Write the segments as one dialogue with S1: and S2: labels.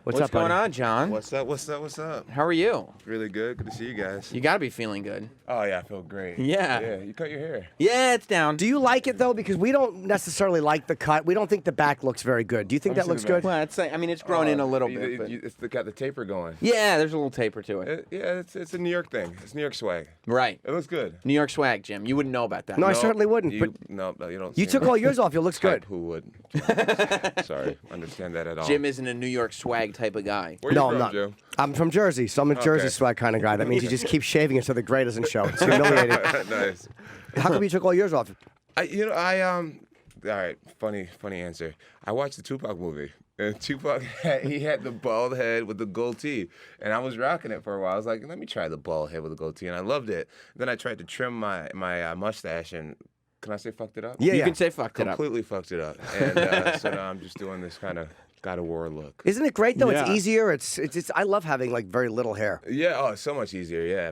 S1: What's up,
S2: going
S1: buddy?
S2: on, John?
S3: What's up? What's up? What's up?
S2: How are you?
S3: Really good. Good to see you guys.
S2: You got to be feeling good.
S3: Oh yeah, I feel great.
S2: Yeah.
S3: Yeah. You cut your hair.
S2: Yeah, it's down.
S1: Do you like it though? Because we don't necessarily like the cut. We don't think the back looks very good. Do you think
S3: Let me
S1: that looks
S3: see the
S1: good?
S2: Well, it's I mean, it's grown in a little bit. But...
S3: It's got the taper going.
S2: Yeah, there's a little taper to it.
S3: Yeah, it's a New York thing. It's New York swag.
S2: Right.
S3: It looks good.
S2: New York swag, Jim. You wouldn't know about that.
S1: No, I certainly wouldn't.
S3: You,
S1: But
S3: no, you don't.
S1: you took all yours off. It looks good.
S3: Who would? Sorry, understand that at all.
S2: Jim isn't a New York swag type of guy.
S3: Where you
S1: No,
S3: from,
S1: I'm not.
S3: Joe?
S1: I'm from Jersey, so I'm a Jersey swag kind of guy. That means you just keep shaving it so the gray doesn't show. It's humiliating.
S3: Nice.
S1: How come you took all yours off?
S3: All right, funny answer. I watched the Tupac movie. And Tupac, he had the bald head with the goatee, and I was rocking it for a while. I was like, let me try the bald head with the goatee, and I loved it. Then I tried to trim my mustache, and can I say fucked it up?
S1: Yeah,
S2: You can say fucked it up.
S3: Completely fucked it up. And so now I'm just doing this kind of God of War look.
S1: Isn't it great though?
S2: Yeah.
S1: It's easier. It's I love having like very little hair.
S3: Yeah, oh, it's so much easier. Yeah,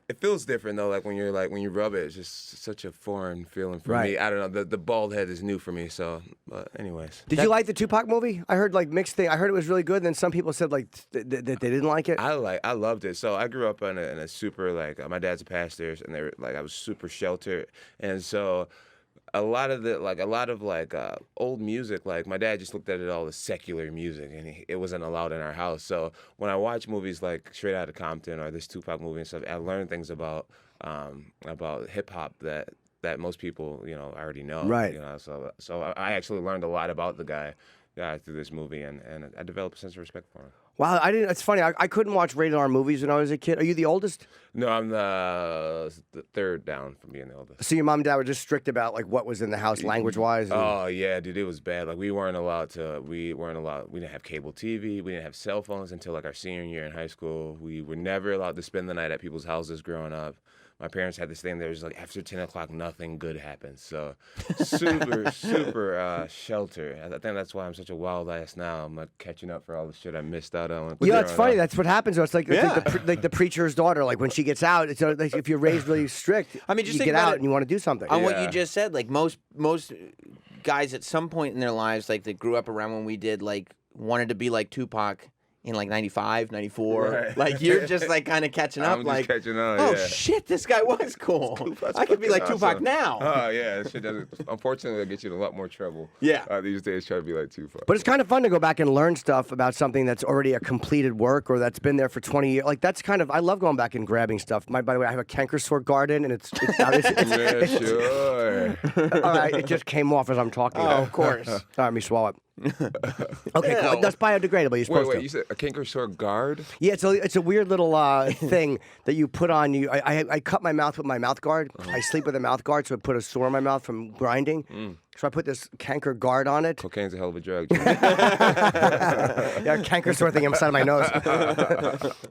S3: it feels different though. Like when you rub it, it's just such a foreign feeling for
S1: Right.
S3: me. I don't know. The bald head is new for me. So, but anyways.
S1: Did you like the Tupac movie? I heard like mixed thing. I heard it was really good. And then some people said like that they didn't like it.
S3: I loved it. So I grew up in a super my dad's a pastor, and they were I was super sheltered, and so a lot of old music, like my dad just looked at it all as secular music, and it wasn't allowed in our house. So when I watch movies like Straight Outta Compton or this Tupac movie and stuff, I learned things about hip hop that most people already know.
S1: Right.
S3: So I actually learned a lot about the guy through this movie, and I developed a sense of respect for him.
S1: Wow, I didn't. It's funny. I couldn't watch rated R movies when I was a kid. Are you the oldest?
S3: No, I'm the third down from being the oldest.
S1: So your mom and dad were just strict about like what was in the house language wise.
S3: Oh yeah, dude, it was bad. Like we didn't have cable TV. We didn't have cell phones until like our senior year in high school. We were never allowed to spend the night at people's houses growing up. My parents had this thing that was like after 10 o'clock, nothing good happens. So super shelter. I think that's why I'm such a wild ass now. I'm like catching up for all the shit I missed out on.
S1: Yeah, it's funny. That's what happens. It's like the preacher's daughter. Like when she gets out, it's like if you're raised really strict,
S2: I mean, just
S1: you
S2: think
S1: get
S2: about
S1: out
S2: it
S1: and you want to do something.
S2: On what you
S3: Yeah.
S2: just said, like most guys at some point in their lives, like that grew up around when we did, like wanted to be like Tupac in like 95, 94.
S3: Right.
S2: Like you're just like kind of catching up.
S3: I'm just
S2: like,
S3: catching on,
S2: oh
S3: yeah.
S2: shit, this guy was cool.
S3: Tupac's
S2: I could be like
S3: fucking
S2: Tupac
S3: awesome.
S2: now.
S3: Oh yeah, that shit doesn't. Unfortunately, it'll get you in a lot more trouble.
S2: Yeah.
S3: These days, try to be like Tupac.
S1: But it's kind of fun to go back and learn stuff about something that's already a completed work or that's been there for 20 years. Like that's kind of I love going back and grabbing stuff. By the way, I have a cankersaur garden and it's
S3: Yeah, sure.
S1: all right. It just came off as I'm talking.
S2: Oh, of course.
S1: All right, let me swallow it. Okay, cool.
S2: Ew.
S1: That's biodegradable. You're supposed
S3: Wait,
S1: to.
S3: you said a cankersaur guard?
S1: Yeah, it's a weird little thing that you put on you. I cut my mouth with my mouth guard. I sleep with a mouth guard, so it put a sore in my mouth from grinding. So I put this canker guard on it.
S3: Cocaine's a hell of a drug.
S1: Yeah, canker sore thing inside of my nose.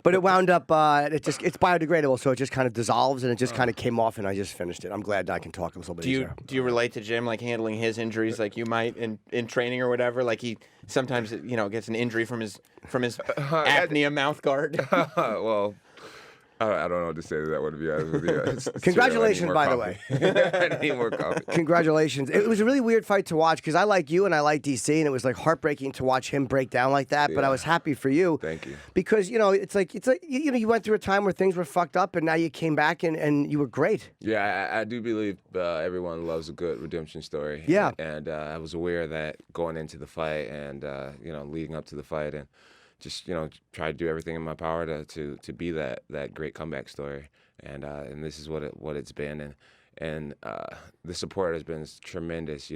S1: But it wound up. It's biodegradable, so it just kind of dissolves, and it just kind of came off, and I just finished it. I'm glad I can talk a little bit
S2: Do you
S1: easier.
S2: relate to Jim like handling his injuries like you might in training or whatever? Like he sometimes gets an injury from his apnea mouth guard.
S3: Well, I don't know what to say to that one, to be honest with you. It's
S1: Congratulations,
S3: true.
S1: by the
S3: way. I need more coffee.
S1: Congratulations. It was a really weird fight to watch because I like you and I like DC, and it was like heartbreaking to watch him break down like that. But I
S3: Yeah.
S1: was happy for you.
S3: Thank you.
S1: Because it's like you went through a time where things were fucked up, and now you came back and you were great.
S3: Yeah, I do believe everyone loves a good redemption story.
S1: Yeah.
S3: And I was aware of that going into the fight and, leading up to the fight and just, try to do everything in my power to be that great comeback story. And this is what it's been. And the support has been tremendous.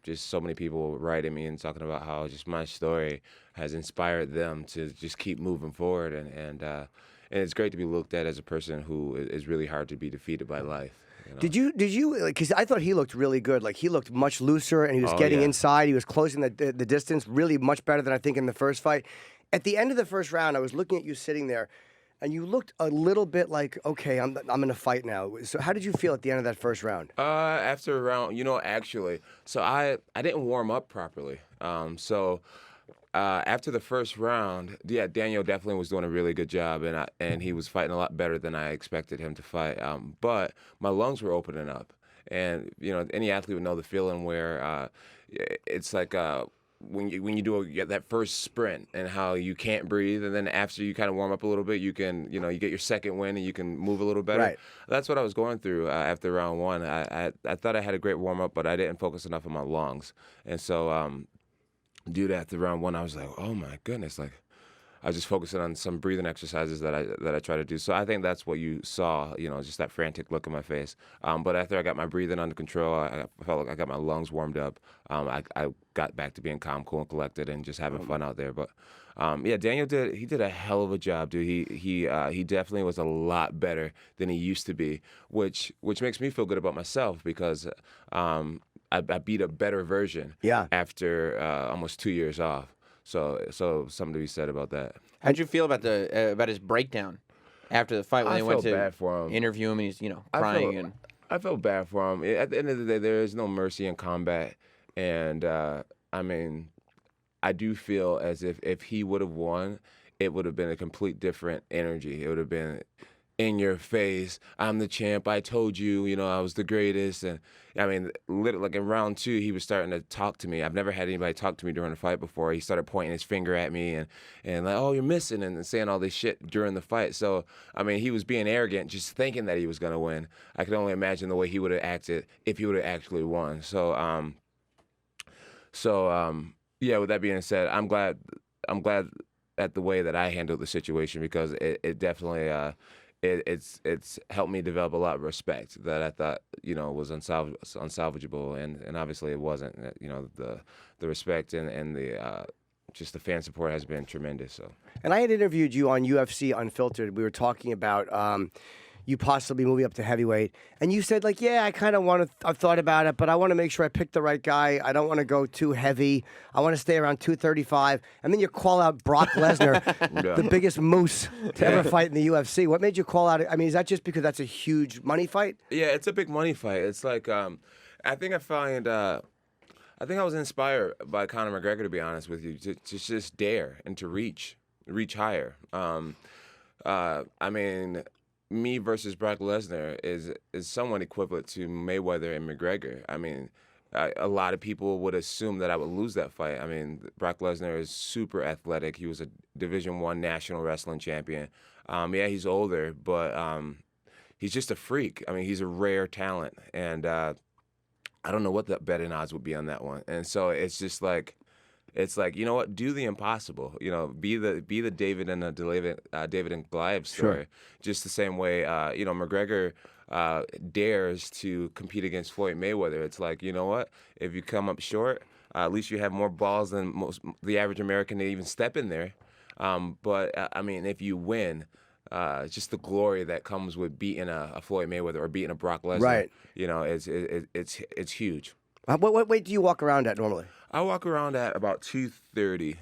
S3: Just so many people writing me and talking about how just my story has inspired them to just keep moving forward. And it's great to be looked at as a person who is really hard to be defeated by life.
S1: Did you because I thought he looked really good. Like he looked much looser, and he was
S3: Oh,
S1: getting
S3: yeah.
S1: inside. He was closing the distance really much better than I think in the first fight. At the end of the first round, I was looking at you sitting there, and you looked a little bit like, okay, I'm going to fight now. So how did you feel at the end of that first round?
S3: After a round, actually, so I didn't warm up properly. After the first round, yeah, Daniel definitely was doing a really good job, and he was fighting a lot better than I expected him to fight. But my lungs were opening up, and any athlete would know the feeling where it's like when you get that first sprint and how you can't breathe, and then after you kind of warm up a little bit, you can you get your second wind and you can move a little better.
S1: Right.
S3: That's what I was going through after round one. I thought I had a great warm up, but I didn't focus enough on my lungs, and so due to after round one, I was like, oh my goodness, like. I was just focusing on some breathing exercises that I try to do. So I think that's what you saw, just that frantic look in my face. But after I got my breathing under control, I felt like I got my lungs warmed up. I got back to being calm, cool, and collected, and just having fun out there. But Daniel did a hell of a job, dude. He definitely was a lot better than he used to be, which makes me feel good about myself because I beat a better version.
S1: Yeah.
S3: After almost 2 years off. So something to be said about that.
S2: How'd you feel about about his breakdown after the fight when
S3: I
S2: they went
S3: felt
S2: to
S3: bad for him.
S2: interview him and he's crying
S3: I felt bad for him. At the end of the day, there is no mercy in combat, and I mean, I do feel as if he would have won, it would have been a complete different energy. It would have been in your face. I'm the champ. I told you, I was the greatest. And I mean, literally, like in round two, he was starting to talk to me. I've never had anybody talk to me during a fight before. He started pointing his finger at me and like, oh, you're missing, and saying all this shit during the fight. So, I mean, he was being arrogant, just thinking that he was going to win. I can only imagine the way he would have acted if he would have actually won. So, yeah, with that being said, I'm glad at the way that I handled the situation because it definitely it's helped me develop a lot of respect that I thought was unsalvageable, and obviously it wasn't. The respect and the just the fan support has been tremendous. So.
S1: And I had interviewed you on UFC Unfiltered. We were talking about you possibly moving up to heavyweight, and you said like, yeah, I kind of want to. I've thought about it, but I want to make sure I pick the right guy. I don't want to go too heavy. I want to stay around 235. And then you call out Brock Lesnar, the biggest moose to ever fight in the UFC. What made you call out? I mean, is that just because that's a huge money fight?
S3: Yeah, it's a big money fight. It's like I think I was inspired by Conor McGregor, to be honest with you, to just dare and to reach higher. I mean. Me versus Brock Lesnar is somewhat equivalent to Mayweather and McGregor. I mean, a lot of people would assume that I would lose that fight. I mean, Brock Lesnar is super athletic. He was a Division I national wrestling champion. Yeah, he's older, but he's just a freak. I mean, he's a rare talent, and I don't know what the betting odds would be on that one. And so it's just like. It's like, you know what? Do the impossible. Be the David and David and Goliath story.
S1: Sure.
S3: Just the same way, McGregor dares to compete against Floyd Mayweather. It's like, you know what? If you come up short, at least you have more balls than the average American to even step in there. But I mean, if you win, just the glory that comes with beating a Floyd Mayweather or beating a Brock Lesnar. Right. It's huge.
S1: What weight do you walk around at normally?
S3: I walk around at about 230.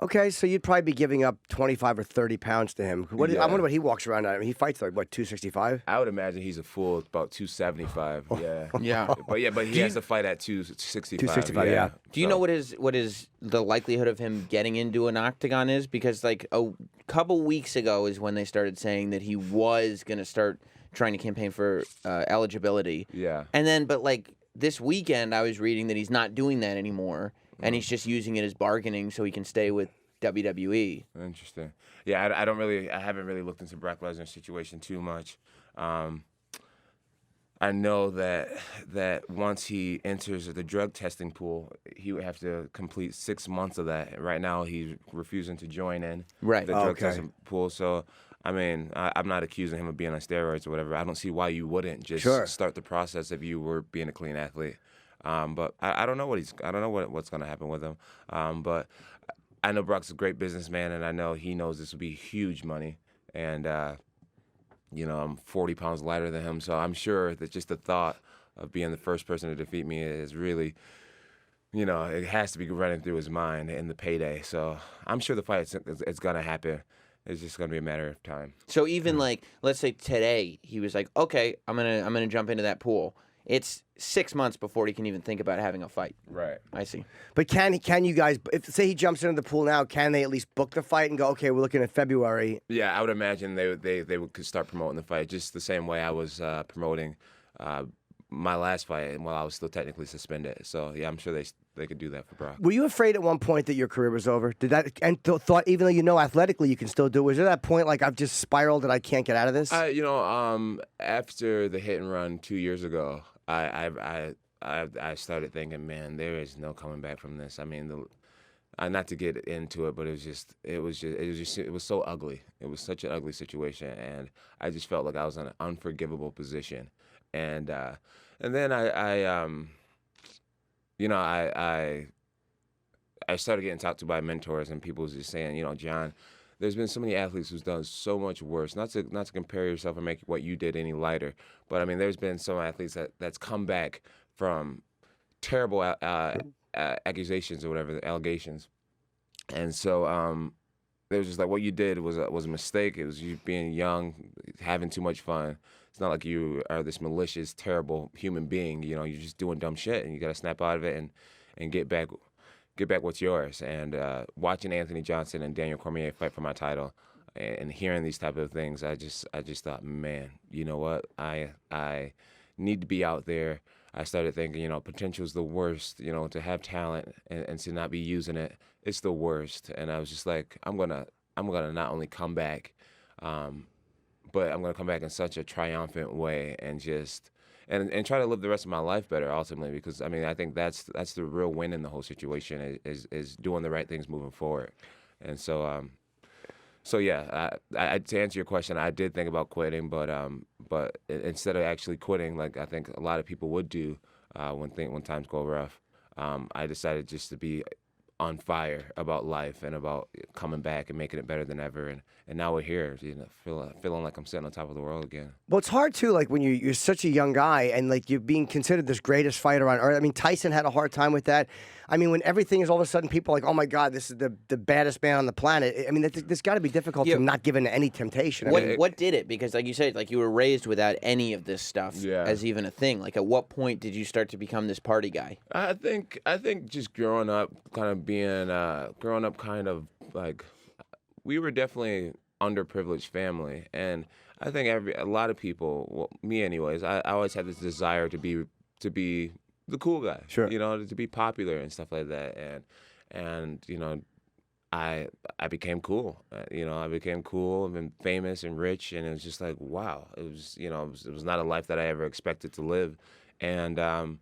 S1: Okay, so you'd probably be giving up 25 or 30 pounds to him. I wonder what he walks around at. I mean, he fights like, 265?
S3: I would imagine he's a full about 275. Yeah.
S2: Yeah.
S3: But he has to fight at 265.
S1: 265, yeah.
S2: Do you know what is the likelihood of him getting into an octagon is? Because like a couple weeks ago is when they started saying that he was going to start trying to campaign for eligibility.
S3: Yeah.
S2: And then, but like this weekend, I was reading that he's not doing that anymore, and he's just using it as bargaining so he can stay with WWE.
S3: Interesting. Yeah, I haven't really looked into Brock Lesnar's situation too much. I know that once he enters the drug testing pool, he would have to complete 6 months of that. Right now, he's refusing to join in the drug testing pool. So, I mean, I'm not accusing him of being on steroids or whatever. I don't see why you wouldn't just start the process if you were being a clean athlete. But I don't know what's going to happen with him. But I know Brock's a great businessman, and I know he knows this will be huge money. And I'm 40 pounds lighter than him, so I'm sure that just the thought of being the first person to defeat me is really, it has to be running through his mind in the payday. So I'm sure the fight it's going to happen. It's just going to be a matter of time.
S2: So even like, let's say today, he was like, okay, I'm gonna jump into that pool. It's 6 months before he can even think about having a fight.
S3: Right.
S2: I see.
S1: But can you guys, if say he jumps into the pool now, can they at least book the fight and go, okay, we're looking at February?
S3: Yeah, I would imagine they could start promoting the fight just the same way I was promoting my last fight while I was still technically suspended. So yeah, I'm sure do that for Brock.
S1: Were you afraid at one point that your career was over? Did that and thought even though you know athletically you can still do it? Was there that point like I've just spiraled and I can't get out of this?
S3: After the hit and run 2 years ago, I started thinking, man, there is no coming back from this. I mean, not to get into it, but it was so ugly. It was such an ugly situation, and I just felt like I was in an unforgivable position. And then I started getting talked to by mentors, and people was just saying, John, there's been so many athletes who's done so much worse. Not to compare yourself or make what you did any lighter, but I mean, there's been some athletes that's come back from terrible accusations or whatever, the allegations. And so they was just like, what you did was a mistake. It was you being young, having too much fun. It's not like you are this malicious, terrible human being. You're just doing dumb shit, and you got to snap out of it and get back what's yours. And watching Anthony Johnson and Daniel Cormier fight for my title, and hearing these type of things, I just thought, man, you know what? I need to be out there. I started thinking, potential is the worst. To have talent and to not be using it, it's the worst. And I was just like, I'm gonna not only come back, but I'm gonna come back in such a triumphant way and just and try to live the rest of my life better ultimately. Because I mean, I think that's the real win in the whole situation is doing the right things moving forward. And so yeah, I to answer your question, I did think about quitting, but instead of actually quitting, like I think a lot of people would do when times go rough, I decided just to be on fire about life and about coming back and making it better than ever. And now we're here, feeling like I'm sitting on top of the world again.
S1: Well, it's hard too, like when you're such a young guy and like you're being considered this greatest fighter on earth. I mean, Tyson had a hard time with that. I mean, when everything is all of a sudden people are like, oh my God, this is the baddest man on the planet. I mean, this got to be difficult to not give in to any temptation.
S2: What did it? Because like you said, like you were raised without any of this stuff as even a thing. Like at what point did you start to become this party guy?
S3: I think just growing up kind of like we were definitely underprivileged family, and I think a lot of people, well, me anyways, I always had this desire to be the cool guy,
S1: sure,
S3: to be popular and stuff like that, and I became cool, I became cool and famous and rich, and it was just like wow, it was it was not a life that I ever expected to live, and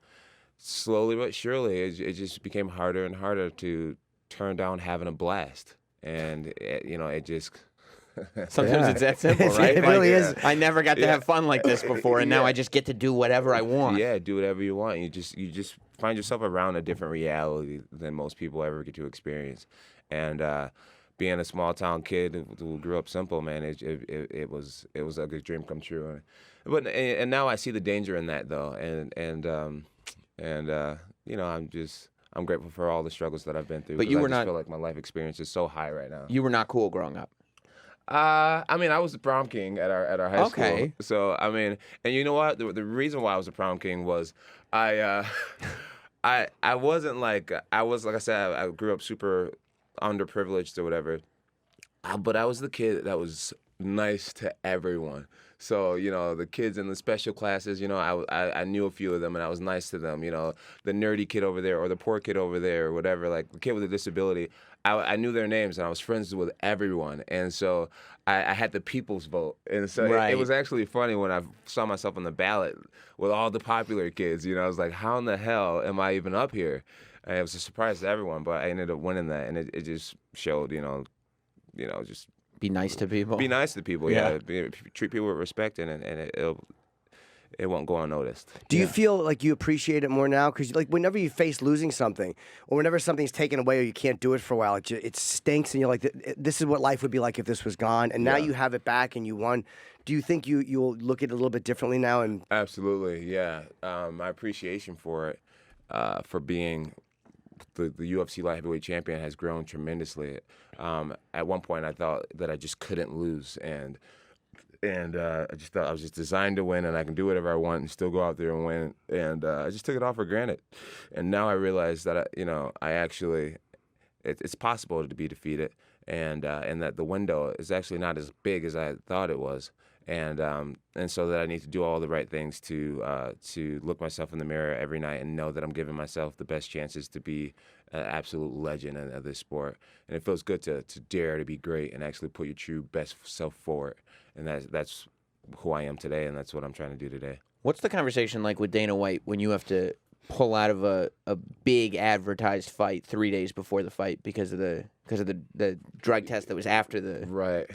S3: slowly but surely it just became harder and harder to turn down having a blast, and it just.
S2: Sometimes it's that simple, right?
S1: It really is.
S2: I never got to have fun like this before, and now I just get to do whatever I want.
S3: Yeah, do whatever you want. You just find yourself around a different reality than most people ever get to experience. And being a small town kid who grew up simple, man, it was a good dream come true. But now I see the danger in that though, I'm grateful for all the struggles that I've been through.
S2: But you were not.
S3: I feel like my life experience is so high right now.
S2: You were not cool growing up.
S3: I mean, I was the prom king at our high school. So I mean, and you know what? The reason why I was the prom king was I wasn't like I said, I grew up super underprivileged or whatever, but I was the kid that was nice to everyone. So, the kids in the special classes, I knew a few of them and I was nice to them. The nerdy kid over there or the poor kid over there or whatever, like the kid with a disability, I knew their names and I was friends with everyone. And so I had the people's vote. And so it was actually funny when I saw myself on the ballot with all the popular kids. I was like, how in the hell am I even up here? And it was a surprise to everyone, but I ended up winning that. And it just showed, just...
S2: Be nice to people.
S3: Be nice to people, yeah. Treat people with respect, and it won't go unnoticed.
S1: Do you feel like you appreciate it more now? Because like whenever you face losing something, or whenever something's taken away, or you can't do it for a while, it stinks, and you're like, this is what life would be like if this was gone. And now you have it back, and you won. Do you think you'll look at it a little bit differently now? And
S3: absolutely, yeah. My appreciation for it, for being the UFC light heavyweight champion has grown tremendously. At one point, I thought that I just couldn't lose, and I just thought I was just designed to win, and I can do whatever I want and still go out there and win. And I just took it all for granted. And now I realize that I actually it's possible to be defeated, and that the window is actually not as big as I thought it was. and so that I need to do all the right things to look myself in the mirror every night and know that I'm giving myself the best chances to be an absolute legend of this sport. And it feels good to dare to be great and actually put your true best self forward. And that's who I am today, and that's what I'm trying to do today.
S2: What's the conversation like with Dana White when you have to pull out of a big advertised fight 3 days before the fight because of the drug test that was after the
S3: Right.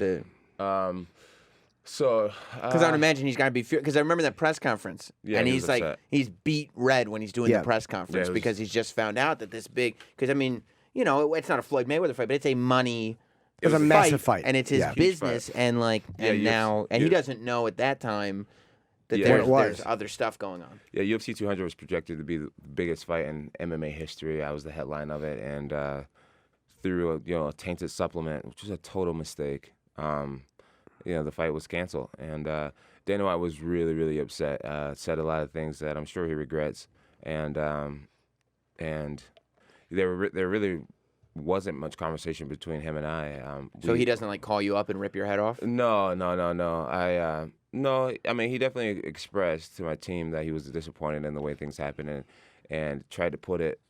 S2: Because I would imagine he's got to be because I remember that press conference, and
S3: he
S2: he's
S3: was
S2: like
S3: upset.
S2: he's beat red when he's doing the press conference because he's just found out that this big because I mean it's not a Floyd Mayweather fight, but it's a money.
S1: It was a massive fight,
S2: and it's his business, and he doesn't know at that time that there's other stuff going on.
S3: Yeah, UFC 200 was projected to be the biggest fight in MMA history. I was the headline of it, and through a tainted supplement, which was a total mistake. The fight was canceled, and Dana White was really, really upset. Said a lot of things that I'm sure he regrets, and there really wasn't much conversation between him and I.
S2: So he doesn't call you up and rip your head off?
S3: No. I mean, he definitely expressed to my team that he was disappointed in the way things happened, and tried to put it.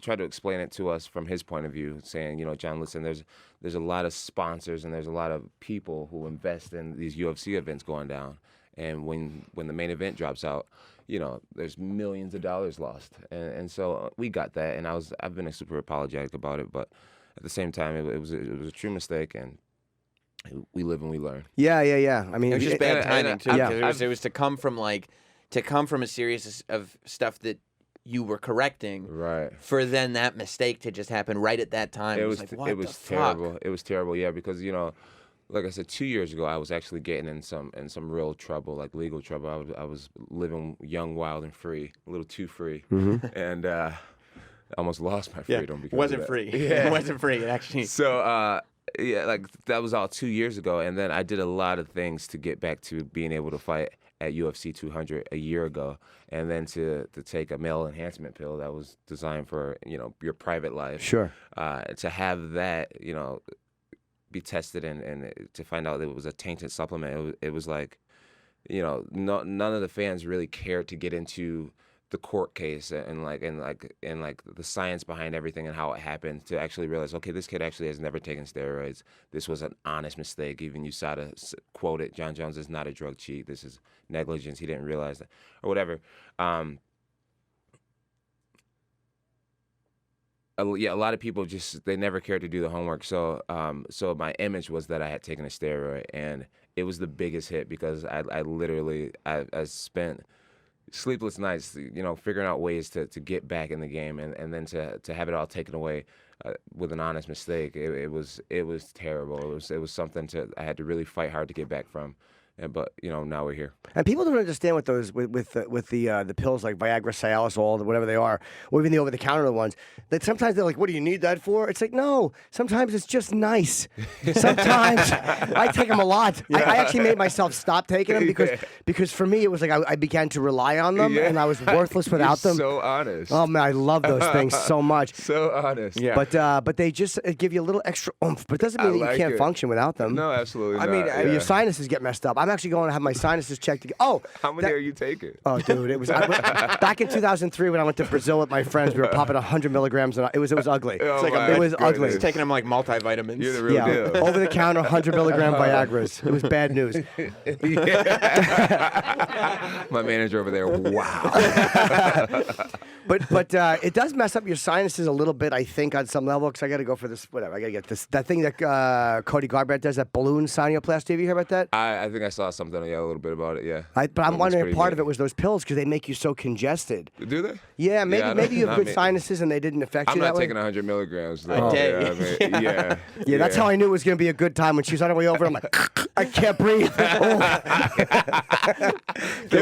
S3: Try to explain it to us from his point of view, saying, John, listen, there's a lot of sponsors and there's a lot of people who invest in these UFC events going down, and when the main event drops out, there's millions of dollars lost, and so we got that, and I've been super apologetic about it, but at the same time, it was a true mistake, and we live and we learn.
S1: Yeah. I mean,
S2: it was just bad timing too.
S1: Yeah.
S2: It was to come from a series of stuff that you were correcting,
S3: right? For
S2: then that mistake to just happen right at that time. It was
S3: terrible.
S2: Fuck?
S3: It was terrible. Yeah, because like I said, 2 years ago, I was actually getting in some real trouble, like legal trouble. I was living young, wild, and free, a little too free, and almost lost my freedom because
S2: it wasn't free.
S3: Yeah.
S2: It wasn't free. It actually.
S3: So that was all 2 years ago, and then I did a lot of things to get back to being able to fight at UFC 200 a year ago, and then to take a male enhancement pill that was designed for your private life.
S1: Sure.
S3: To have that be tested and to find out that it was a tainted supplement, it was like none of the fans really cared to get into the court case and the science behind everything and how it happened, to actually realize, okay, this kid actually has never taken steroids. This was an honest mistake. Even USADA quote it, John Jones is not a drug cheat. This is negligence. He didn't realize that, or whatever. A lot of people they never cared to do the homework. So my image was that I had taken a steroid, and it was the biggest hit because I literally spent sleepless nights, figuring out ways to get back in the game, and then to have it all taken away with an honest mistake. It was terrible. It was something I had to really fight hard to get back from. But now we're here.
S1: And people don't understand what those with the pills like Viagra, Cialis, whatever they are, or even the over-the-counter ones. That sometimes they're like, "What do you need that for?" It's like, no. Sometimes it's just nice. Sometimes I take them a lot. I actually made myself stop taking them because for me it was like I began to rely on them, and I was worthless without them.
S3: So honest.
S1: Oh man, I love those things so much.
S3: So honest.
S2: Yeah.
S1: But they just give you a little extra oomph. But it doesn't mean that you can't function without them.
S3: No, absolutely not.
S1: I mean, your sinuses get messed up. I'm actually going to have my sinuses checked again. Oh,
S3: how many are you taking?
S1: Oh, dude, it was back in 2003 when I went to Brazil with my friends. We were popping 100 milligrams, and it was ugly.
S3: It
S1: was ugly.
S2: He's taking them like multivitamins.
S3: You're the real deal.
S1: Over the counter 100 milligram Viagra's. It was bad news.
S3: My manager over there. Wow.
S1: But it does mess up your sinuses a little bit, I think, on some level. Because I got to go for this. Whatever. I got to get this. That thing that Cody Garbrandt does, that balloon sinuplasty. Have you heard about that?
S3: I think I saw something. Yeah, a little bit about it. Yeah.
S1: But I'm wondering if part of it was those pills because they make you so congested.
S3: Do they?
S1: Yeah, maybe you have good sinuses and they didn't affect you that way.
S3: I'm not taking 100 milligrams.
S2: A day.
S1: Yeah, that's how I knew it was going to be a good time. When she was on her way over, I'm like, I can't breathe.
S3: Get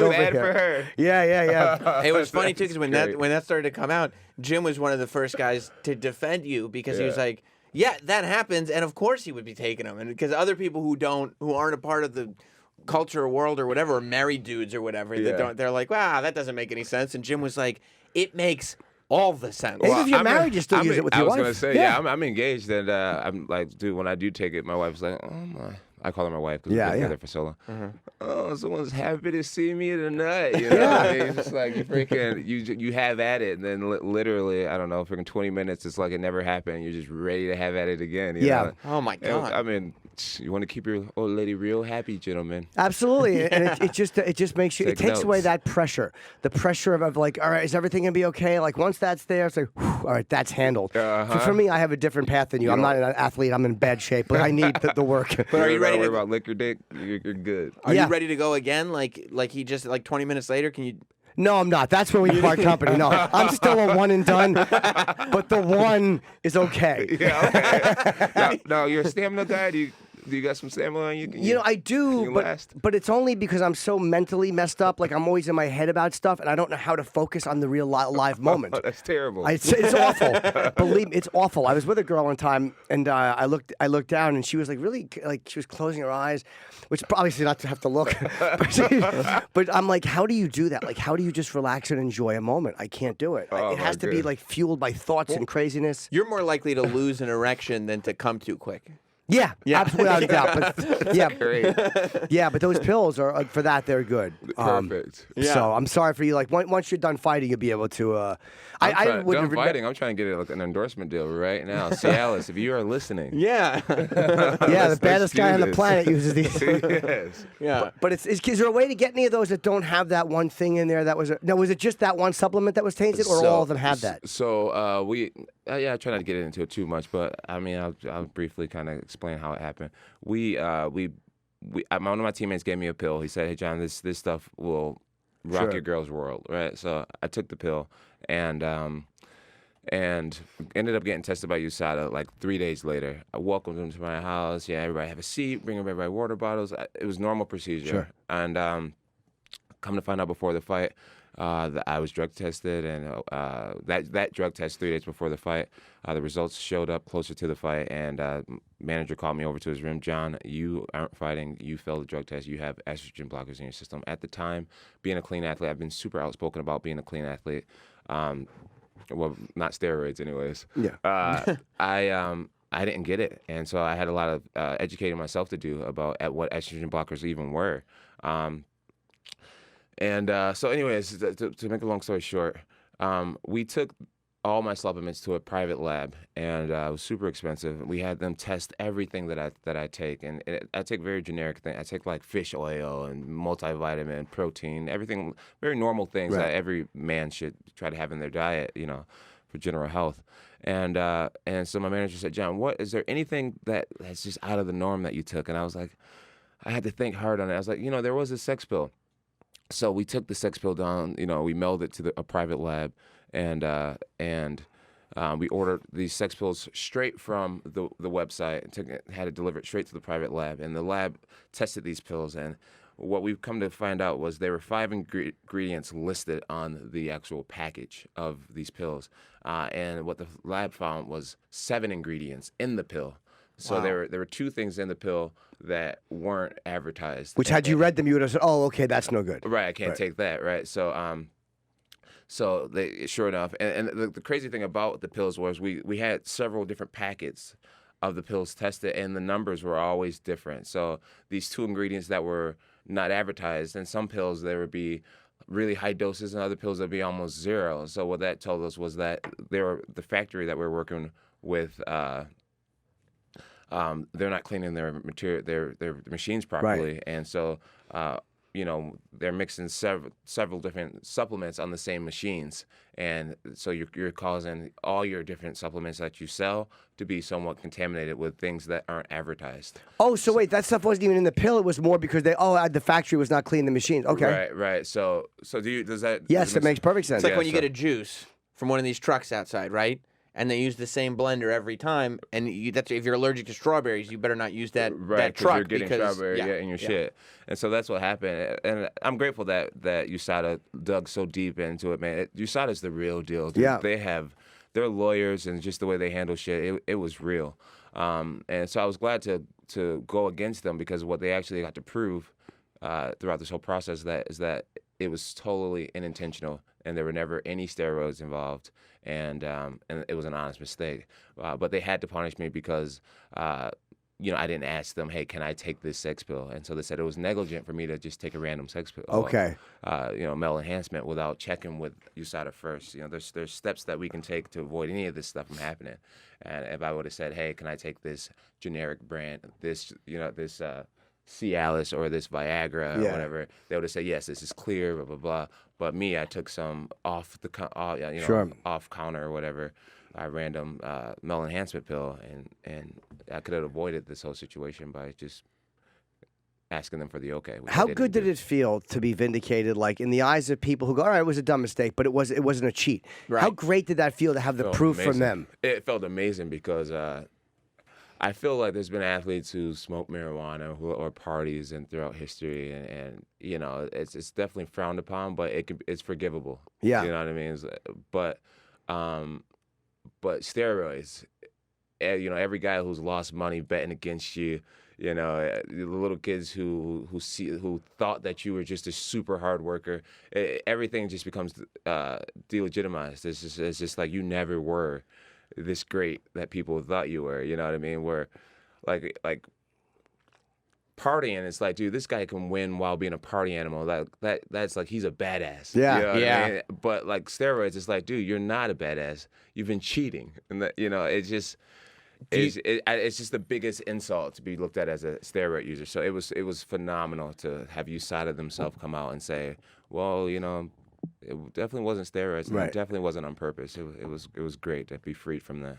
S3: over here. For her.
S1: Yeah.
S2: It was funny too because when that started to come out, Jim was one of the first guys to defend you because he was like, "Yeah, that happens," and of course he would be taking them, and because other people who aren't a part of the culture or world or whatever, are married dudes or whatever, they're like, "Wow, that doesn't make any sense," and Jim was like, "It makes all the sense."
S1: Even if you're married, you still use it with your wife.
S3: I was gonna say, I'm engaged, and I'm like, dude, when I do take it, my wife's like, "Oh I call her my wife because
S1: Yeah,
S3: we've been
S1: yeah.
S3: together for so long. Oh, someone's happy to see me tonight. You know what I mean? It's like you freaking, you have at it. And then literally, I don't know, freaking 20 minutes, it's like it never happened. You're just ready to have at it again. You
S1: Yeah.
S3: know?
S2: Oh my God.
S3: I mean, you want to keep your old lady real happy, gentlemen.
S1: Absolutely, and it just makes you. It
S3: Take
S1: takes away
S3: notes.
S1: that pressure, the pressure of like, all right, is everything gonna be okay? Like once that's there, it's like, whew, all right, that's handled. For me, I have a different path than you. I'm not an athlete. I'm in bad shape, but I need the work.
S2: But are you ready
S3: worry
S2: to?
S3: about liquor dick? You're good.
S2: Are
S1: Yeah.
S2: you ready to go again? Like he just like 20 minutes later? Can you?
S1: No, I'm not. That's when we part company. No, I'm still a one and done, but the one is okay.
S3: Yeah, okay. No, you're a stamina guy. Do you got some stamina on you?
S1: You know, I do,
S3: you
S1: but,
S3: last?
S1: but it's only because I'm so mentally messed up. Like, I'm always in my head about stuff, and I don't know how to focus on the real live moment.
S3: That's terrible.
S1: It's awful. Believe me, it's awful. I was with a girl one time, and I looked down, and she was like really, like she was closing her eyes, which obviously not to have to look. but I'm like, how do you do that? Like, how do you just relax and enjoy a moment? I can't do it.
S3: Oh,
S1: It has to be
S3: God.
S1: like fueled by thoughts and craziness.
S2: You're more likely to lose an erection than to come too quick.
S1: Yeah, absolutely, without a doubt. But, yeah,
S3: Great.
S1: yeah, but those pills are for that. They're good.
S3: Perfect.
S2: Yeah.
S1: So I'm sorry for you. Like once you're done fighting, you'll be able to.
S3: I'm
S1: wouldn't
S3: done
S1: have
S3: fighting. I'm trying to get like an endorsement deal right now. Cialis, if you are listening.
S2: Yeah.
S1: Yeah, the baddest
S3: do
S1: guy on the
S3: this.
S1: planet uses these.
S3: Yes.
S2: Yeah.
S1: But is there a way to get any of those that don't have that one thing in there? Was it just that one supplement that was tainted, or all of them have that?
S3: So I try not to get into it too much, but I mean, I'll briefly kind of explain how it happened. One of my teammates gave me a pill. He said, "Hey, John, this stuff will rock
S1: Sure.
S3: your girl's world," right? So I took the pill and ended up getting tested by USADA like 3 days later. I welcomed them to my house. Yeah, everybody have a seat, bring everybody water bottles. It was normal procedure.
S1: Sure.
S3: And come to find out before the fight, that I was drug tested, and that drug test 3 days before the fight, the results showed up closer to the fight, and manager called me over to his room. John, you aren't fighting. You failed the drug test. You have estrogen blockers in your system. At the time, being a clean athlete, I've been super outspoken about being a clean athlete. Well, not steroids, anyways.
S1: Yeah.
S3: I didn't get it, and so I had a lot of educating myself to do about what estrogen blockers even were. So anyways, to make a long story short, we took all my supplements to a private lab, and it was super expensive. We had them test everything that I take, and I take very generic things. I take like fish oil and multivitamin, protein, everything, very normal things
S1: Right.
S3: that every man should try to have in their diet, for general health. And so my manager said, John, is there anything that's just out of the norm that you took? And I was like, I had to think hard on it. I was like, there was a sex pill. So we took the sex pill down, we mailed it to a private lab, and we ordered these sex pills straight from the website, had it delivered straight to the private lab, and the lab tested these pills, and what we've come to find out was there were 5 ingredients listed on the actual package of these pills, and what the lab found was 7 ingredients in the pill. So
S1: Wow.
S3: there were 2 things in the pill that weren't advertised.
S1: Which had you read them, you would have said, "Oh, okay, that's no good."
S3: Right, I can't
S1: Right.
S3: take that, right? So they sure enough, and the crazy thing about the pills was we had several different packets of the pills tested, and the numbers were always different. So these 2 ingredients that were not advertised, and some pills there would be really high doses, and other pills that would be almost 0. So what that told us was that the factory that we're working with. They're not cleaning their material, their machines properly, and so they're mixing several different supplements on the same machines, and so you're causing all your different supplements that you sell to be somewhat contaminated with things that aren't advertised.
S1: Oh, so wait, that stuff wasn't even in the pill. It was more because the factory was not cleaning the machines. Okay.
S3: Right. So does that?
S1: Yes, it makes perfect sense.
S2: It's like when you
S3: so-
S2: get a juice from one of these trucks outside, right? And they use the same blender every time. And if you're allergic to strawberries, you better not use that
S3: Right,
S2: truck
S3: you're getting
S2: because
S3: strawberry in your shit. And so that's what happened. And I'm grateful that USADA dug so deep into it, man. USADA's the real deal. Dude.
S1: Yeah.
S3: They're lawyers, and just the way they handle shit, it was real. And so I was glad to go against them because what they actually got to prove throughout this whole process is that it was totally unintentional, and there were never any steroids involved, and it was an honest mistake. But they had to punish me because I didn't ask them, hey, can I take this sex pill? And so they said it was negligent for me to just take a random sex pill.
S1: Okay.
S3: Male enhancement without checking with USADA first. There's steps that we can take to avoid any of this stuff from happening. And if I would have said, hey, can I take this generic brand, this Cialis or this Viagra or whatever, they would have said, yes, this is clear, blah, blah, blah. But me, I took some off counter or whatever, a random male enhancement pill, and I could have avoided this whole situation by just asking them for the okay.
S1: How good did it feel to be vindicated, like in the eyes of people who go, all right, it was a dumb mistake, but it wasn't a cheat?
S2: Right.
S1: How great did that feel to have the proof from them?
S3: It felt amazing because I feel like there's been athletes who smoke marijuana or parties and throughout history, and it's definitely frowned upon, but it's forgivable.
S1: Yeah.
S3: You know what I mean? But steroids, every guy who's lost money betting against you, the little kids who thought that you were just a super hard worker, everything just becomes delegitimized. It's just like you never were this great that people thought you were. You know what I mean? Where like partying, it's like, dude, this guy can win while being a party animal. That's like he's a badass.
S1: Yeah.
S3: You know what
S2: Yeah.
S3: I mean? But like steroids, it's like, dude, you're not a badass. You've been cheating, and it's just. It's just the biggest insult to be looked at as a steroid user. So it was phenomenal to have USADA themselves come out and say, well, it definitely wasn't steroids. And
S1: Right.
S3: It definitely wasn't on purpose. It was great to be freed from that.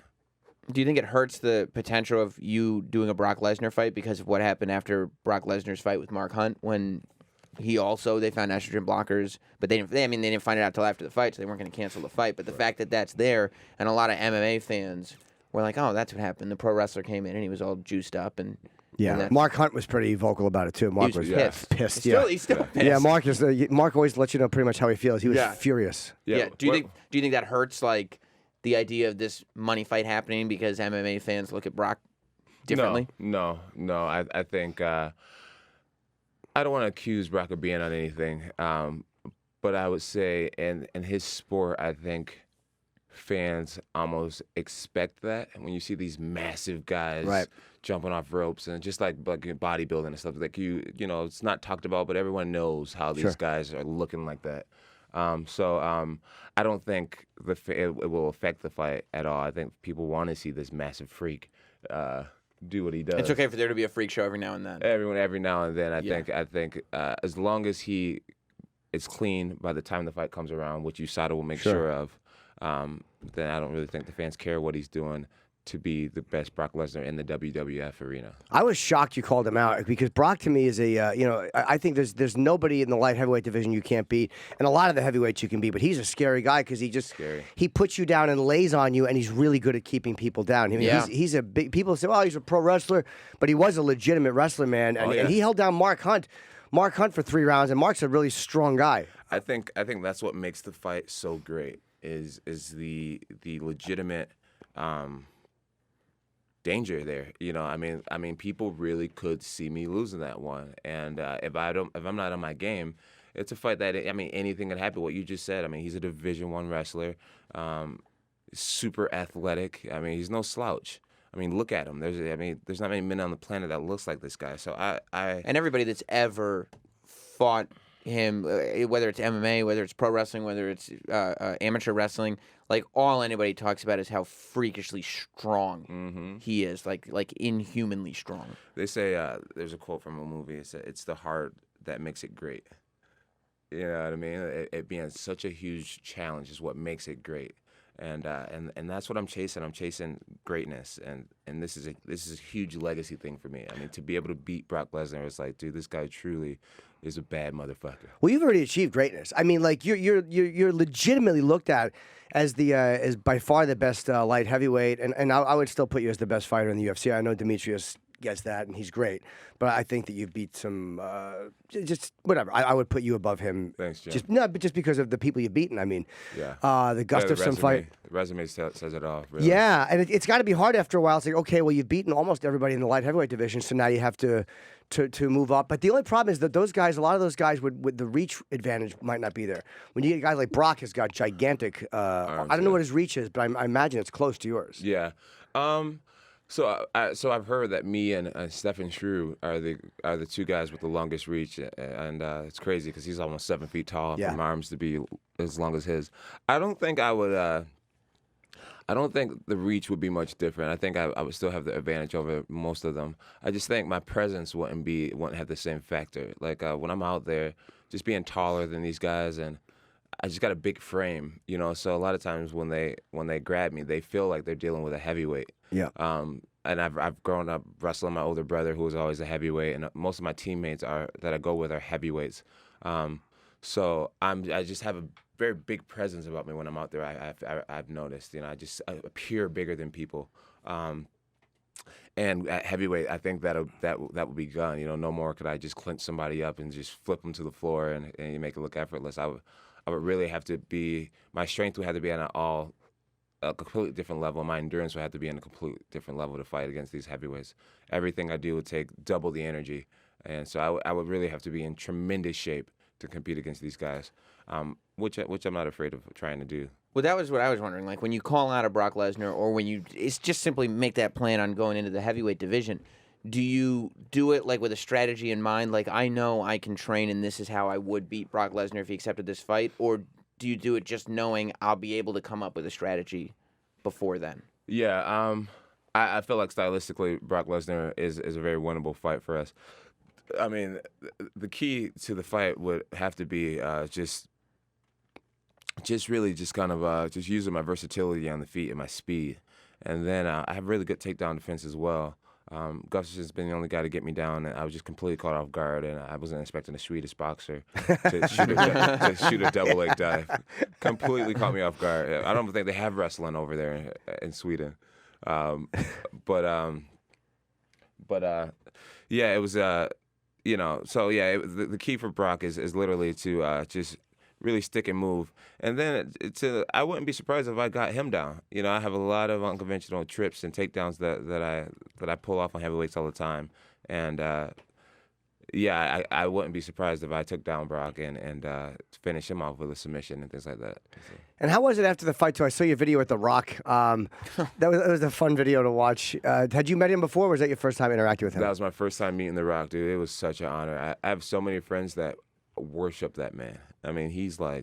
S2: Do you think it hurts the potential of you doing a Brock Lesnar fight because of what happened after Brock Lesnar's fight with Mark Hunt when they found estrogen blockers, but they didn't find it out till after the fight, so they weren't going to cancel the fight. But the fact that that's there, and a lot of MMA fans were like, oh, that's what happened. The pro wrestler came in and he was all juiced up and
S1: Mark Hunt was pretty vocal about it too. Mark was pissed.
S2: He's still pissed.
S1: Yeah, Mark always lets you know pretty much how he feels. He was furious.
S2: Yeah. Do you think that hurts, like, the idea of this money fight happening because MMA fans look at Brock differently?
S3: No. I think I don't want to accuse Brock of being on anything, but I would say in his sport, I think fans almost expect that. And when you see these massive guys jumping off ropes and just like bodybuilding and stuff, like it's not talked about, but everyone knows how these guys are looking like that. So I don't think it will affect the fight at all. I think people want to see this massive freak do what he does.
S2: It's okay for there to be a freak show every now and then.
S3: Every now and then. I think as long as it's clean by the time the fight comes around, which USADA will make sure of, then I don't really think the fans care what he's doing to be the best Brock Lesnar in the WWF arena.
S1: I was shocked you called him out because Brock to me is I think there's nobody in the light heavyweight division you can't beat, and a lot of the heavyweights you can beat, but he's a scary guy because he puts you down and lays on you, and he's really good at keeping people down. I mean, he's a big. People say, well, he's a pro wrestler, but he was a legitimate wrestler, man, and he held down Mark Hunt for 3 rounds, and Mark's a really strong guy.
S3: I think that's what makes the fight so great is the legitimate danger there. I mean, people really could see me losing that one, and if I'm not on my game, it's a fight that anything could happen. What you just said. He's a Division I wrestler, super athletic. He's no slouch. Look at him. There's not many men on the planet that looks like this guy. So
S2: and everybody that's ever fought him, whether it's MMA, whether it's pro wrestling, whether it's amateur wrestling, like all anybody talks about is how freakishly strong he is, like inhumanly strong.
S3: They say there's a quote from a movie. It's the heart that makes it great. You know what I mean? It being such a huge challenge is what makes it great. And that's what I'm chasing. I'm chasing greatness, and this is a huge legacy thing for me. To be able to beat Brock Lesnar, it's like, dude, this guy truly is a bad motherfucker.
S1: Well, you've already achieved greatness. You're legitimately looked at as as by far the best light heavyweight, and I would still put you as the best fighter in the UFC. I know Demetrius gets that, and he's great. But I think that you've beat some, just whatever. I would put you above him.
S3: Thanks, Jim.
S1: Just because of the people you've beaten. The Gustafsson
S3: the
S1: fight.
S3: resume says it all. Really.
S1: Yeah, and it's got to be hard after a while. It's like, okay, well, you've beaten almost everybody in the light heavyweight division, so now you have to move up. But the only problem is that a lot of those guys with the reach advantage might not be there. When you get a guy like Brock has got gigantic, I don't know what his reach is, but I imagine it's close to yours.
S3: Yeah. So I've heard that me and Stephen Shrew are the two guys with the longest reach, and it's crazy because he's almost 7 feet tall
S1: Yeah.
S3: for my arms to be as long as his. I don't think I would. I don't think the reach would be much different. I think I would still have the advantage over most of them. I just think my presence wouldn't have the same factor. Like when I'm out there, just being taller than these guys, and I just got a big frame, you know. So a lot of times when they grab me, they feel like they're dealing with a heavyweight.
S1: Yeah.
S3: And I've grown up wrestling my older brother, who was always a heavyweight, and most of my teammates that I go with are heavyweights. So I just have a very big presence about me when I'm out there. I've noticed, you know, I appear bigger than people. And at heavyweight, I think that would be gone. You know, no more could I just clinch somebody up and just flip them to the floor and you make it look effortless. I would really have to be, my strength would have to be on a completely different level. My endurance would have to be on a completely different level to fight against these heavyweights. Everything I do would take double the energy, and so I would really have to be in tremendous shape to compete against these guys, which I'm not afraid of trying to do.
S2: Well, that was what I was wondering. Like, when you call out a Brock Lesnar, or when it's just simply make that plan on going into the heavyweight division, do you do it like with a strategy in mind? Like, I know I can train, and this is how I would beat Brock Lesnar if he accepted this fight, or do you do it just knowing I'll be able to come up with a strategy before then?
S3: Yeah, I feel like stylistically, Brock Lesnar is a very winnable fight for us. I mean, the key to the fight would have to be just really just kind of just using my versatility on the feet and my speed. And then I have really good takedown defense as well. Gustafson's been the only guy to get me down, and I was just completely caught off guard, and I wasn't expecting a Swedish boxer to shoot a double leg dive. Completely caught me off guard. I don't think they have wrestling over there in Sweden. But yeah, it was, you know, so yeah, the key for Brock is literally to just really stick and move. And then I wouldn't be surprised if I got him down. You know, I have a lot of unconventional trips and takedowns that I pull off on heavyweights all the time. And yeah, I wouldn't be surprised if I took down Brock and finish him off with a submission and things like that. So.
S1: And how was it after the fight, too? I saw your video with The Rock. That was a fun video to watch. Had you met him before, or was that your first time interacting with him?
S3: That was my first time meeting The Rock, dude. It was such an honor. I have so many friends that worship that man. I mean, he's a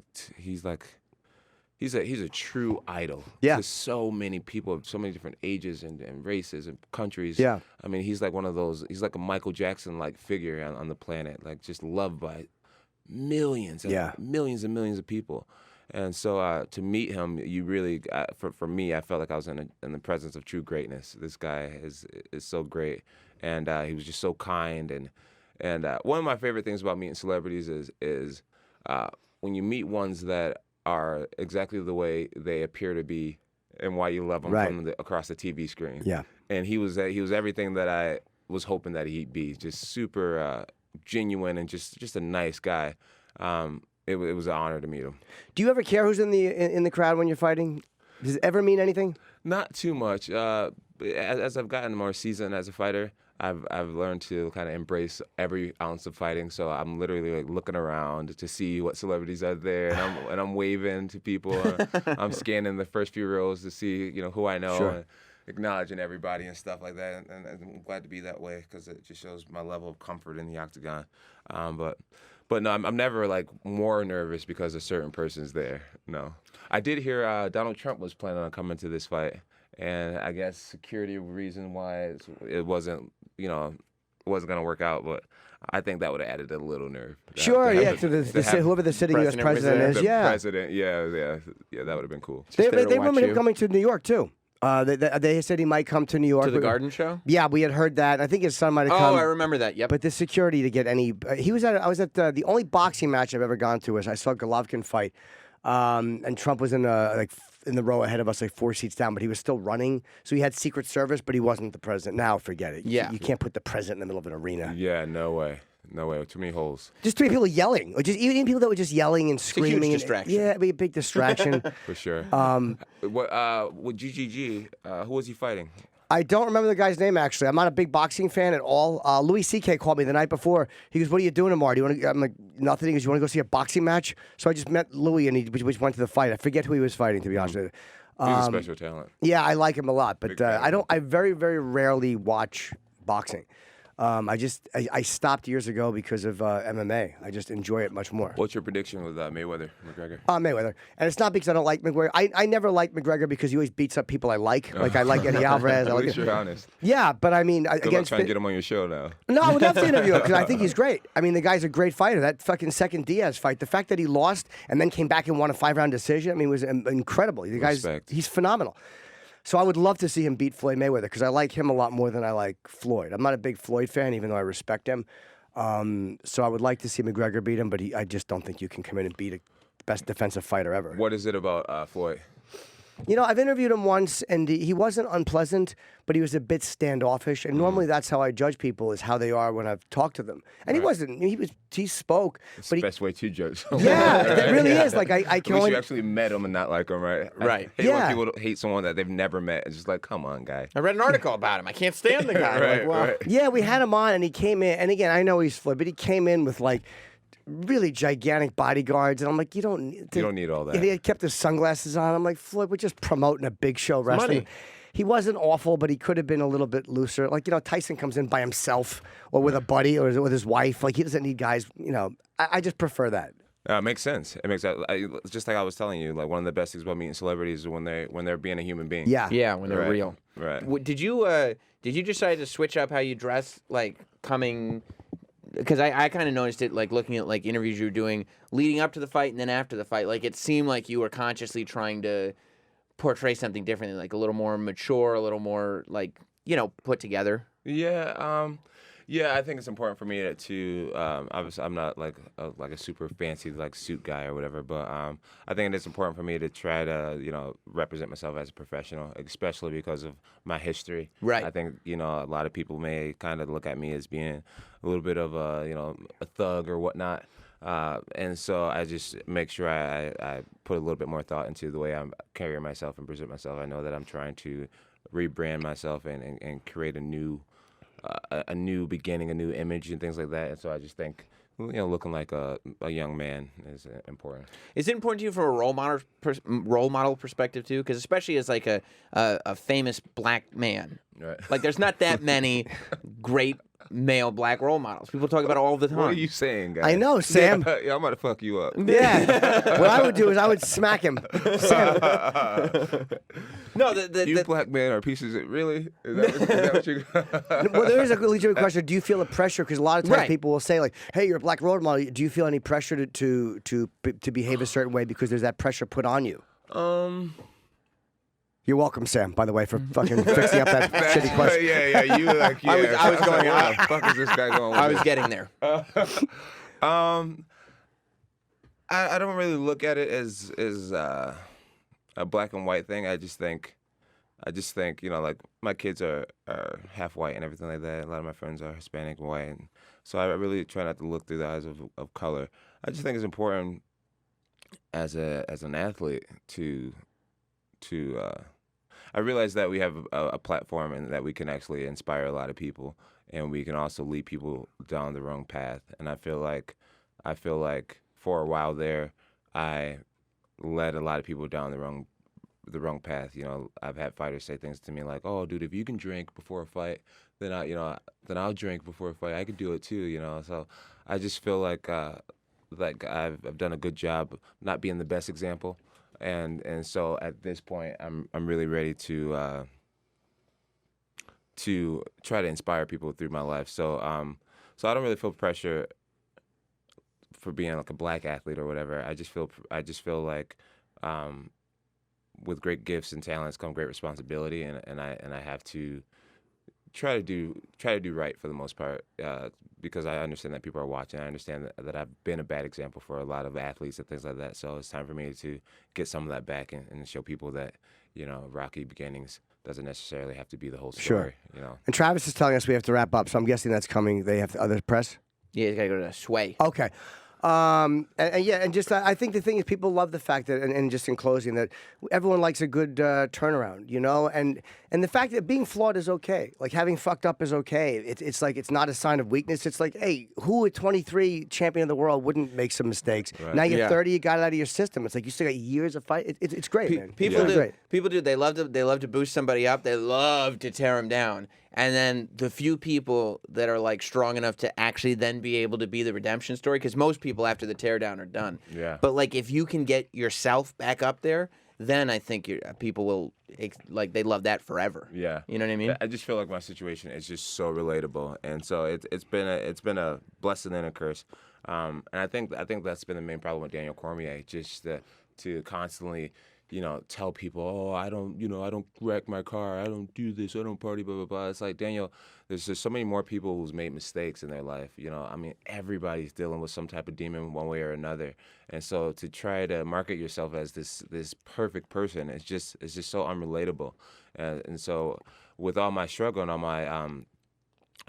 S3: true idol to so many people of so many different ages and races and countries. Yeah. I mean, he's like one of those, he's like a Michael Jackson-like figure on the planet, like just loved by millions and millions and millions of people. And so to meet him, you really, for me, I felt like I was in the presence of true greatness. This guy is so great, and he was just so kind. And one of my favorite things about meeting celebrities is when you meet ones that are exactly the way they appear to be and why you love them from across the TV screen. Yeah. And he was everything that I was hoping that he'd be, just super genuine and just a nice guy. It was an honor to meet him. Do
S1: you ever care who's in the crowd when you're fighting? Does it ever mean anything?
S3: Not too much. As I've gotten more seasoned as a fighter, I've learned to kind of embrace every ounce of fighting. So I'm literally like looking around to see what celebrities are there, and I'm waving to people. I'm scanning the first few rows to see who I know, and acknowledging everybody and stuff like that. And I'm glad to be that way because it just shows my level of comfort in the octagon. But no, I'm never like more nervous because a certain person's there. No, I did hear Donald Trump was planning on coming to this fight. And I guess security reason why it wasn't, wasn't going to work out. But I think that would have added a little nerve.
S1: Sure, yeah. To whoever the sitting U.S. president is,
S3: yeah. President, yeah, that would have been cool.
S1: They rumored him coming to New York too. They said he might come to New York.
S2: To the Garden Show?
S1: Yeah, we had heard that. I think his son might have come.
S2: Oh, I remember that, yep.
S1: But the security to get any... I was at the only boxing match I've ever gone to was I saw Golovkin fight. And Trump was in the row ahead of us, like 4 seats down, but he was still running. So he had Secret Service, but he wasn't the president. Now forget it.
S2: Yeah.
S1: You can't put the president in the middle of an arena.
S3: Yeah, no way. No way. Too many holes.
S1: Just too many people yelling. Or just even people that were just yelling and screaming.
S2: It's a huge distraction.
S1: Yeah, it'd be a big distraction.
S3: For sure. With GGG, who was he fighting?
S1: I don't remember the guy's name, actually. I'm not a big boxing fan at all. Louis C.K. called me the night before. He goes, "What are you doing tomorrow? Do you want to?" I'm like, "Nothing." He goes, "You want to go see a boxing match?" So I just met Louis, and we went to the fight. I forget who he was fighting, to be honest with you.
S3: He's a special talent.
S1: Yeah, I like him a lot, but
S3: Big fan.
S1: I very, very rarely watch boxing. I stopped years ago because of MMA. I just enjoy it much more.
S3: What's your prediction with Mayweather, McGregor?
S1: Mayweather. And it's not because I don't like McGregor. I never liked McGregor because he always beats up people I like. Like, I like Eddie Alvarez.
S3: At least you're honest.
S1: Yeah, but I mean,
S3: Good luck
S1: against
S3: trying to get him on your show now.
S1: No, I would love to interview him because I think he's great. I mean, the guy's a great fighter. That fucking second Diaz fight, the fact that he lost and then came back and won a 5-round decision, I mean, was incredible. The guy's
S3: Respect.
S1: he's phenomenal. So I would love to see him beat Floyd Mayweather because I like him a lot more than I like Floyd. I'm not a big Floyd fan, even though I respect him. So I would like to see McGregor beat him, but I just don't think you can come in and beat a best defensive fighter ever.
S3: What is it about Floyd?
S1: You know, I've interviewed him once, and he wasn't unpleasant, but he was a bit standoffish. And normally that's how I judge people, is how they are when I've talked to them. And he wasn't. He spoke.
S3: It's
S1: but
S3: the best way to judge someone.
S1: Yeah, it really is. Like, I
S3: At
S1: can
S3: least
S1: only...
S3: you actually met him and not like him, right?
S2: Right.
S3: I hate
S1: Yeah.
S3: when people hate someone that they've never met. It's just like, come on, guy.
S2: I read an article about him. I can't stand the guy.
S3: Right,
S2: Like, well,
S3: right.
S1: Yeah, we had him on, and he came in. And again, I know he's Floyd, but he came in with, like, really gigantic bodyguards. And I'm like, you don't
S3: need all that.
S1: And he had kept his sunglasses on. I'm like, Floyd, we're just promoting a big show wrestling.
S2: money.
S1: He wasn't awful, but he could have been a little bit looser. Like, you know, Tyson comes in by himself or with a buddy or with his wife. Like, he doesn't need guys, you know. I just prefer that.
S3: It makes sense. It makes sense. Just like I was telling you, like one of the best things about meeting celebrities is when they're being a human being.
S1: Yeah.
S2: when they're
S3: Right.
S2: real.
S3: Right.
S2: Did you decide to switch up how you dress, like coming? Because I kind of noticed it, like looking at like interviews you were doing leading up to the fight and then after the fight. Like it seemed like you were consciously trying to portray something different, like a little more mature, a little more like put together.
S3: Yeah. Yeah, I think it's important for me to obviously I'm not like a super fancy like suit guy or whatever, but I think it's important for me to try to represent myself as a professional, especially because of my history.
S2: Right.
S3: I think a lot of people may kind of look at me as being a little bit of a thug or whatnot, and so I just make sure I put a little bit more thought into the way I'm carrying myself and present myself. I know that I'm trying to rebrand myself and create a new beginning, a new image, and things like that. And so I just think, looking like a young man is important.
S2: Is it important to you from a role model perspective too? Because especially as like a famous black man,
S3: Right.
S2: like there's not that many great male black role models. People talk about it all the time.
S3: What are you saying, guys?
S1: I know, Sam.
S3: Yeah, I'm about to fuck you up.
S1: Yeah. What I would do is I would smack him. Sam.
S2: No,
S3: You black men are pieces of really? Is that what you
S1: Well, there is a legitimate question. Do you feel a pressure? Because a lot of times
S2: Right.
S1: people will say, like, hey, you're a black role model. Do you feel any pressure to behave a certain way because there's that pressure put on you? You're welcome, Sam, by the way, for fucking fixing up that shitty question.
S3: Yeah, you like, yeah.
S2: I was going,
S3: where the fuck is this guy going with
S2: I was
S3: this?
S2: getting there.
S3: I don't really look at it as a black and white thing. I just think, like my kids are half white and everything like that. A lot of my friends are Hispanic and white, and so I really try not to look through the eyes of color. I just think it's important as an athlete to I realize that we have a platform and that we can actually inspire a lot of people, and we can also lead people down the wrong path. And I feel like for a while there, I led a lot of people down the wrong path. I've had fighters say things to me like, "Oh, dude, if you can drink before a fight, then I'll drink before a fight. I could do it too." So I just feel like I've done a good job not being the best example. And so at this point, I'm really ready to try to inspire people through my life. So I don't really feel pressure for being like a black athlete or whatever. I just feel like with great gifts and talents come great responsibility, and I have to try to do right for the most part, because I understand that people are watching. I understand that I've been a bad example for a lot of athletes and things like that. So it's time for me to get some of that back and show people that rocky beginnings doesn't necessarily have to be the whole story.
S1: Sure. And Travis is telling us we have to wrap up, so I'm guessing that's coming. They have other press.
S2: Yeah, you gotta go to Sway.
S1: Okay. And yeah, and just I think the thing is people love the fact that, and just in closing, that everyone likes a good turnaround, you know, and the fact that being flawed is okay. Like having fucked up is okay. It's like it's not a sign of weakness. It's like, hey, who at 23, champion of the world, wouldn't make some mistakes?
S3: Right.
S1: Now you're
S2: Yeah.
S1: 30, you got it out of your system. It's like you still got years of fight. It's great, man.
S2: People
S1: It's
S2: do.
S1: great.
S2: People do. They love to boost somebody up. They love to tear them down. And then the few people that are like strong enough to actually then be able to be the redemption story, because most people after the teardown are done.
S3: Yeah.
S2: But like if you can get yourself back up there, then I think people will like they love that forever.
S3: Yeah.
S2: You know what I mean?
S3: I just feel like my situation is just so relatable, and so it's been a blessing and a curse. And I think that's been the main problem with Daniel Cormier, just to constantly, tell people, oh, I don't wreck my car, I don't do this, I don't party, blah blah blah. It's like, Daniel, there's just so many more people who's made mistakes in their life. I mean, everybody's dealing with some type of demon one way or another, and so to try to market yourself as this perfect person, it's just so unrelatable. And so with all my struggle and all my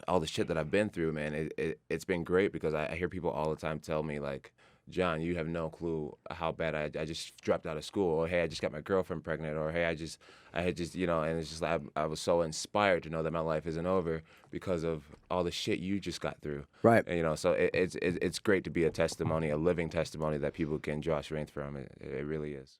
S3: all the shit that I've been through, man, it's been great because I hear people all the time tell me, like, John, you have no clue how bad I just dropped out of school, or hey, I just got my girlfriend pregnant, or hey, I had just, and it's just like I was so inspired to know that my life isn't over because of all the shit you just got through.
S1: Right.
S3: And, so it's great to be a testimony, a living testimony that people can draw strength from. It really is.